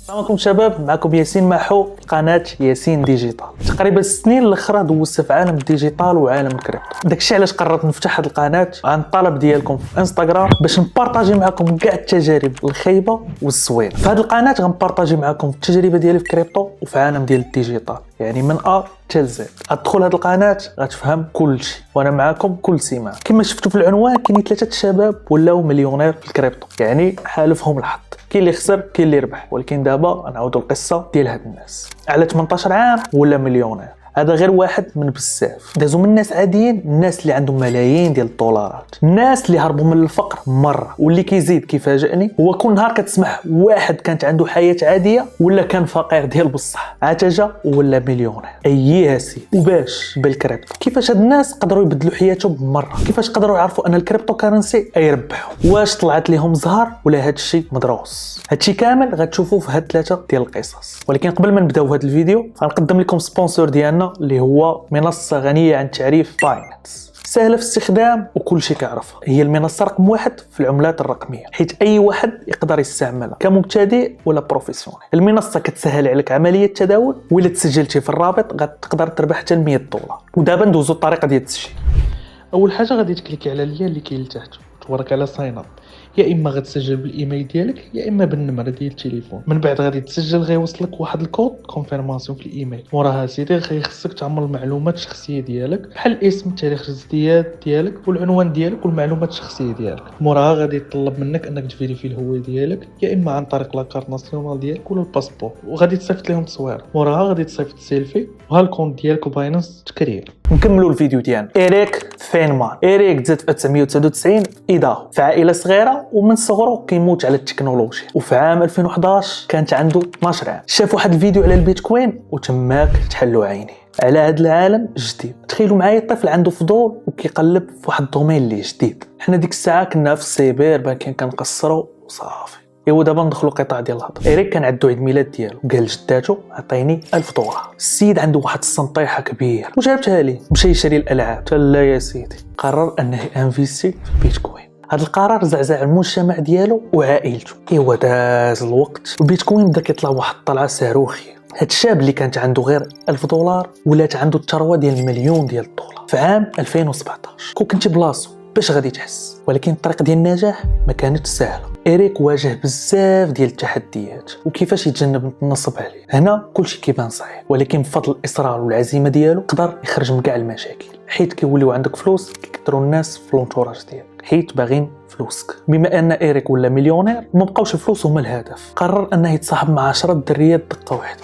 السلام عليكم شباب، معكم ياسين محو قناة ياسين ديجيتال. تقريبا السنين الاخرى دوزت في عالم الديجيتال وعالم الكريبتو. داكشي علاش قررت نفتح هذه القناة عن الطلب ديالكم في انستغرام باش نبارطاجي معكم كاع التجارب الخايبه والزوينه. في هذه القناة غنبارطاجي معكم التجربه ديالي في الكريبتو وفي عالم ديال الديجيتال، يعني من ا حتى زد. ادخل هذه القناة غتفهم كلشي وانا معكم كل سيمانه. كما شفتوا في العنوان كاينين ثلاثه شباب ولاو مليونير في الكريبتو، يعني حالفهم الحظ. كاين اللي خسر كاين اللي ربح، ولكن دابا نعاودوا القصه ديال هاد الناس. على 18 عام ولا مليونير، هذا غير واحد من بزاف. دازوا من الناس عاديين، الناس اللي عندهم ملايين ديال الدولارات، الناس اللي هربوا من الفقر مره. واللي كيزيد كيفاجئني هو كل نهار كتسمع واحد كانت عنده حياه عاديه ولا كان فقير ديال بصح، عتجه ولا مليونير. اي سي وباش بالكريبتو. كيفاش هاد الناس قدروا يبدلوا حياتهم مره؟ كيفاش قدروا يعرفوا ان الكريبتو كارنسي يربحوا؟ واش طلعت لهم زهر ولا هادشي مدروس؟ هادشي كامل غتشوفوه في هاد ثلاثه ديال القصص. ولكن قبل ما نبداو هاد الفيديو غنقدم لكم سبونسور ديالنا اللي هو منصه غنيه عن التعريف، باينانس. سهله في الاستخدام وكل شيء كيعرفها. هي المنصه رقم واحد في العملات الرقميه، حيت اي واحد يقدر يستعملها كمبتدئ ولا بروفيسيونيل. المنصه كتسهل عليك عمليه التداول، وإلا تسجلتي في الرابط غتقدر تربح حتى 100 دولار. ودابا ندوزو الطريقه ديال التسجيل. اول حاجه غادي تكليكي على اللين اللي كاين لتحت تورك على ساين اب، يا اما غتسجل بالايميل ديالك يا اما بالنمره ديال التليفون. من بعد غادي تسجل، غيوصلك واحد الكود كونفيرماسيون في الايميل. موراها سيدي خصك تعمر المعلومات الشخصيه ديالك بحال الاسم، تاريخ الجنسيه ديالك والعنوان ديالك والمعلومات الشخصيه ديالك. موراها غادي يطلب منك انك تفيريفي الهويه ديالك، يا اما عن طريق لاكارت ناسيونال ديالك ولا الباسبور، وغادي تصيفط لهم تصوير. موراها غادي تصيفط سيلفي وها الكونت ديالك وباينانس تكرير. نكملوا الفيديو ديالنا. إيريك فينمان. إيريك تزاد في 1999 في إيداهو، في عائله صغيره، ومن صغره كيموت على التكنولوجيا. وفي عام 2011 كانت عنده 12 عام. شاف واحد الفيديو على البيتكوين وتماك تحلوا عينيه على هذا العالم الجديد. تخيلوا معايا طفل عنده فضول وكيقلب في واحد الدومين اللي جديد. حنا ديك الساعه كنا في السيبر باكين كنقصروا وصافي. ايوا دابا ندخلوا قطاع ديال الهضره. إيريك كان عنده عيد ميلاد ديالو، قال لجداتو عطيني 1000 دولار. السيد عنده واحد السنطيحه كبيره وجابتها ليه، مشى يشري الالعاب. قال لا يا سيدي، قرر انه انفيستي في البيتكوين. هذا القرار زعزع المجتمع ديالو وعائلته. ايوا داز الوقت والبيتكوين بدا كيطلع واحد الطلعه صاروخيه. هاد الشاب اللي كانت عنده غير 1000 دولار ولات عنده الثروه ديال المليون ديال الدولار في عام 2017. كون كنتي بلاصو باش غادي تحس؟ ولكن الطريق ديال النجاح ما كانتش سهله. إيريك واجه بزاف ديال التحديات وكيفاش يتجنب النصب عليه. هنا كلشي كيبان صحيح، ولكن بفضل الاصرار والعزيمه ديالو قدر يخرج من كاع المشاكل. حيت كيوليو عندك فلوس كيكثروا الناس في لونتوراج ديالك، حيت باغين فلوسك. بما ان إيريك ولا مليونير وما بقاوش الفلوس هما الهدف، قرر انه يتصاحب مع 10 دريات دقه واحده.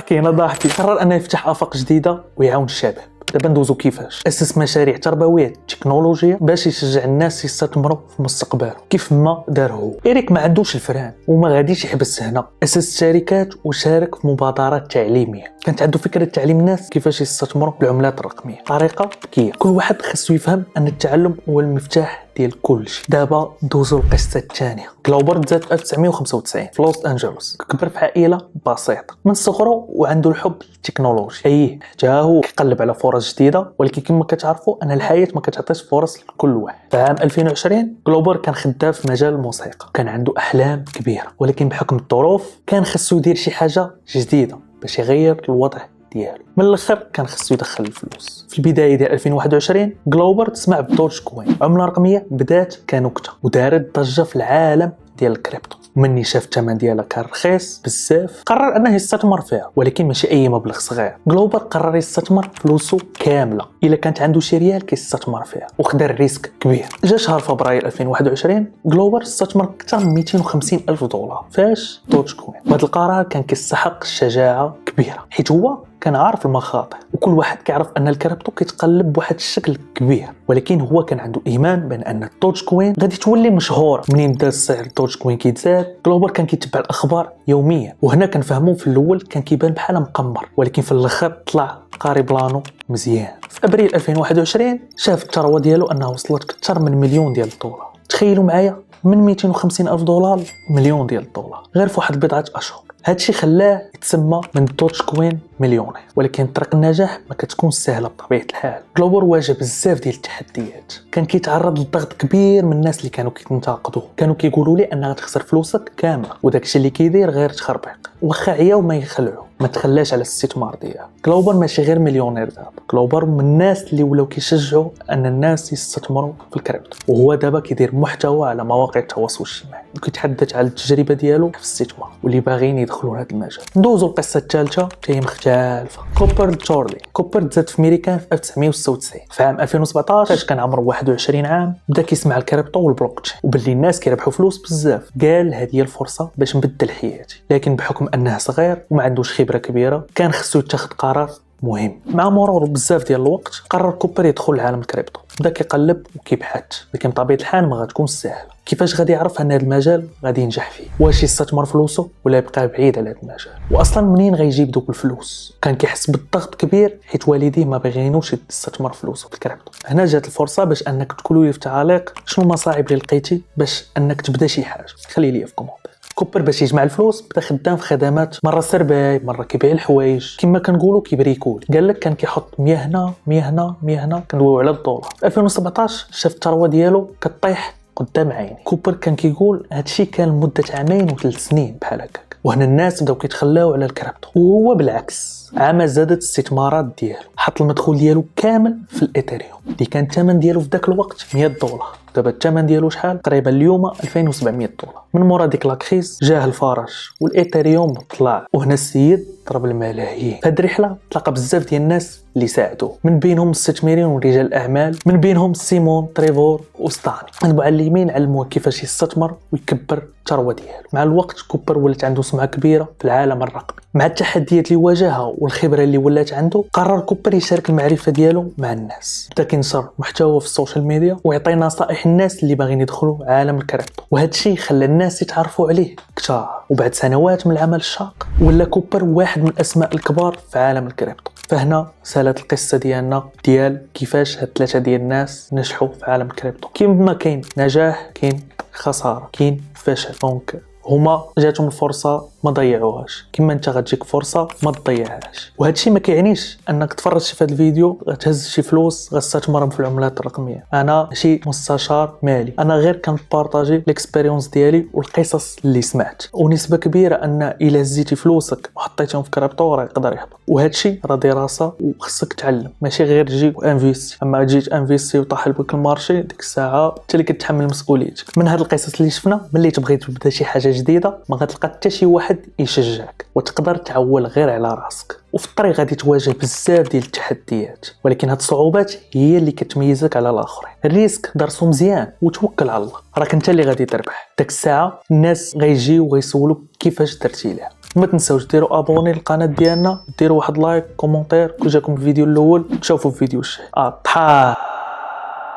كاينه ضحكي. قرر انه يفتح افاق جديده ويعاون الشباب. دابا ندوزو كيفاش. اسس مشاريع تربويه تكنولوجيه باش يشجع الناس يستثمروا في مستقبلهم كيف ما دار هو. إيريك ما عندوش الفران وما غاديش يحبس هنا. اسس شركات وشارك في مبادرات تعليميه. كانت عنده فكره تعليم الناس كيفاش يستثمروا بالعملات الرقميه. طريقه ذكيه، كل واحد خصو يفهم ان التعلم هو المفتاح ديال كلشي. دابا دوزو القصه الثانيه. جلوبر تزاد في 1995 في لوس انجلوس. كبر في عائله بسيطه من صغره وعنده الحب للتكنولوجيا. حتى هو كيقلب على فرص جديده، ولكن كما كتعرفوا ان الحياه ما كتعطيش فرص لكل واحد. في عام 2020 جلوبر كان خدام في مجال الموسيقى، كان عنده احلام كبيره، ولكن بحكم الظروف كان خصو يدير شي حاجه جديده باش يغير الوضع ديالو. من الاخر كان خصو يدخل الفلوس. في البدايه ديال 2021 جلوبر تسمع بدوج كوين، عمله رقميه بدات كنكته ودارت ضجه في العالم ديال الكريبتو. مني شاف الثمن ديالها كان رخيص بزاف قرر انه يستثمر فيها، ولكن ماشي اي مبلغ صغير. جلوبر قرر يستثمر فلوسه كامله، الا كانت عنده شي ريال كيستثمر فيها وخد الريسك كبير. جا شهر فبراير 2021 جلوبر استثمر اكثر من 250 الف دولار فاش دوج كوين. وهذا القرار كان كيستحق شجاعه كبيره، حيت هو كان عارف المخاطر، وكل واحد كيعرف ان الكريبتو كيتقلب بواحد الشكل كبير. ولكن هو كان عنده ايمان بان الدوج كوين غادي تولي مشهور. منين بدا السعر الدوج كوين كيتزاد، جلوبر كان كيتبع الاخبار يوميا. وهنا كنفهموا في الاول كان كيبان بحال مقمر، ولكن في الاخر طلع قاري بلانو مزيان. في ابريل 2021 شاف الثروه ديالو انها وصلت اكثر من مليون ديال الدولار. تخيلوا معايا، من 250 الف دولار مليون ديال الدولار غير في واحد بضعه اشهر. هادشي خلاه يتسمى من دوتش كوين مليونير. ولكن طريق النجاح ما كتكون سهله بطبيعه الحال. جلوبر واجه بزاف ديال التحديات، كان كيتعرض لضغط كبير من الناس اللي كانوا كينتقدوه، كانوا كيقولوا ليه ان غتخسر فلوسك كامله وداكشي اللي كيدير غير تخربيق. واخا عياو ما يخلعوا، ما تخلاش على الاستثمار ديالو. جلوبر ماشي غير مليونير دابا، جلوبر من الناس اللي ولاو كيشجعوا ان الناس يستثمروا في الكريبتو، وهو دابا كيدير محتوى على مواقع التواصل الاجتماعي وكيتحدث على التجربه ديالو في الاستثمار واللي باغيين يدخلوا لهذا المجال. ندوزو القصه الثالثه هي مختلفه. كوبر تشارلي. كوبر تزاد في امريكان في 1996. في عام 2017 فاش كان عمره 21 عام بدا كيسمع الكريبتو والبلوكتشين وباللي الناس كيربحوا فلوس بزاف. قال هذه هي الفرصه باش نبدل حياتي، لكن بحكم انه صغير وما عندوش خبره كبيره كان خصو يتخذ قرار مهم. مع مرور بزاف ديال الوقت قرر كوبر يدخل لعالم الكريبتو. بدا كيقلب وكيبحث، لكن بطبيعه الحال ما غتكون سهله. كيفاش غادي يعرف ان هذا المجال غادي ينجح فيه؟ واش يستثمر فلوسه ولا يبقى بعيد على هذا المجال؟ واصلا منين غيجيب دوك الفلوس؟ كان كيحس بالضغط كبير حيت والديه ما باغيينوش يستثمر فلوسه في الكريبتو. هنا جات الفرصه باش انك تقولوا لي في التعاليق شنو المصاعب اللي لقيتي باش انك تبدا شي حاجه. خلي لي في كومونتير. كوبر باش يجمع الفلوس بدا خدام في خدمات، مره سرباي مره كيبيع الحوايج كما كنقولوا كيبريكول. قال لك كان كيحط 100 هنا 100 هنا 100 هنا، كندويو على الدولار. في 2017 شاف الثروه ديالو كطيح قدام عيني. كوبر كان كيقول هادشي كان لمده عامين و3 سنين بحال هكاك، وهنا الناس بداو كيتخلاو على الكريبتو وهو بالعكس. عام زادت الاستثمارات ديالو، حط المدخول ديالو كامل في الايثيريوم اللي كان الثمن ديالو في ذاك الوقت 100 دولار. دابا الثمن ديالو شحال؟ تقريبا اليوم 2700 دولار. من مورا ديك لاكريس جاه الفرج والايثيريوم طلع، وهنا السيد ضرب الملايين. في هذه الرحله تلاقى بزاف ديال الناس اللي ساعدوه، من بينهم مستثمرين ورجال الاعمال، من بينهم سيمون تريفور وستاني. المعلمين علموه كيفاش يستثمر ويكبر الثروه ديالو. مع الوقت كوبر ولات عنده سمعه كبيره في العالم الرقمي. مع التحديات اللي واجهها والخبره اللي ولات عنده قرر كوبر يشارك المعرفه ديالو مع الناس. بدا كينشر محتوى في السوشيال ميديا ويعطي نصائح الناس اللي باغيين يدخلوا عالم الكريبتو، وهذا الشيء خلى الناس يتعرفوا عليه كثر. وبعد سنوات من العمل الشاق ولا كوبر واحد من الاسماء الكبار في عالم الكريبتو. فهنا سالت القصه ديالنا ديال كيفاش هاد 3 ديال الناس نجحوا في عالم الكريبتو. كيما كاين نجاح كاين خساره كاين فشل، دونك هما جاتهم الفرصه ما ضيعوهاش، كما انت غتجيك فرصه ما تضيعهاش. وهذا الشيء ما كيعنيش انك تفرجتي في هذا الفيديو غتهز شي فلوس غتستثمرهم في العملات الرقميه. انا شي مستشار مالي، انا غير كنبارطاجي الاكسبيريونس ديالي والقصص اللي سمعت، ونسبه كبيره ان الا هزيتي فلوسك وحطيتيهم في كريبتو راه يقدر يهبط. وهذا الشيء راه دراسه وخصك تعلم، ماشي غير تجي وانفيستي. اما جيت انفيستي وطاح لك المارشي ديك الساعه انت اللي كتحمل مسؤوليتك. من هاد القصص اللي شفنا ملي تبغي تبدا شي حاجه جديده ما غتلقى حتى شي واحد يشجعك وتقدر تعول غير على راسك، وفي الطريق غادي تواجه بزاف ديال التحديات، ولكن هاد الصعوبات هي اللي كتميزك على الاخرين. الريسك درسو مزيان وتوكل على الله، راك انت اللي غادي تربح. داك الساعه الناس غيجيو وغيسولوك كيفاش درتي لها. ما تنساوش ديروا ابوني للقناه ديالنا، ديروا واحد لايك كومونتير كون جاكم الفيديو الاول، تشوفوا الفيديو الجاي. طحا